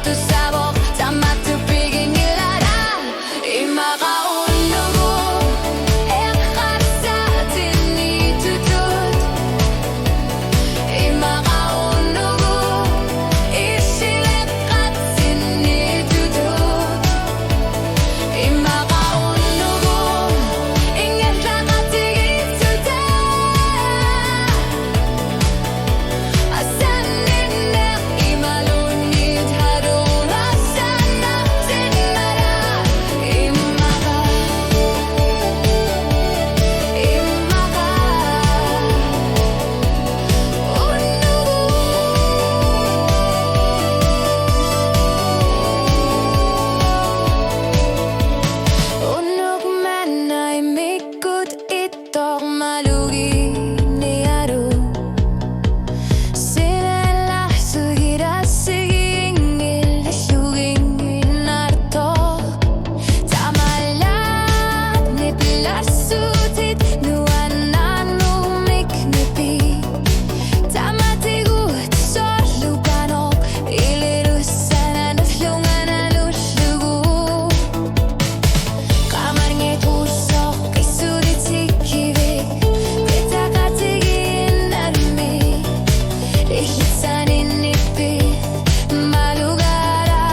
tu sabor, sama tu piging ilara. Imakaon nugu, ekar sa tini tutut. Imakaon nugu, isilekat tini tutut. Imakaon nugu, ingat lakatigit tuta. Asaninnek imalunit harong asana tinara. Imaka, Unog man ay mikot itok malugi ni aro. Sinalah sugira sigingil suging inarto. Tamalat ni pilasutit nuanan umiknipi. Tamatigut sorlukanok ilirusan anuflungan aluslugu. Kamar ngetusok isulit sikivik. Kita katigin armi. Ihitsanin nipi malugara.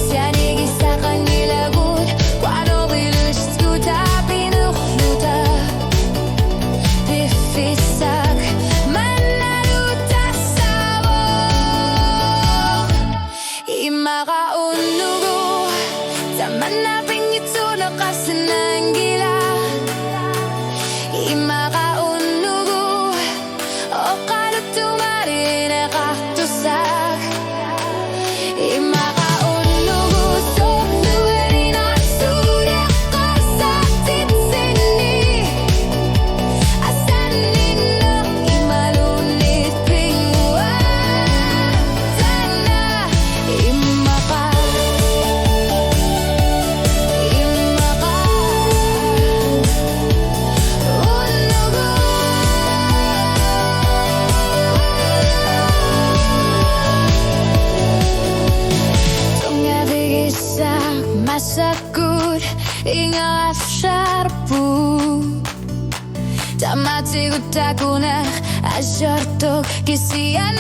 Sianig isa kanilagut. Kwano biluskuta pinukluta. Pifisak manaluta sabok. Imakaon nugu, taman na pingito na kasanangila. Imakaon nugu, o kalot tumarin na kaktusak. Imakaon nugu, so nuwerin at surya ko sa titsini. Asanin na imalunit pingwa. Sana imaka, unugo. Tunga bigisak masakut inga sharpu. Tamati gutakunak asyartok kisiyan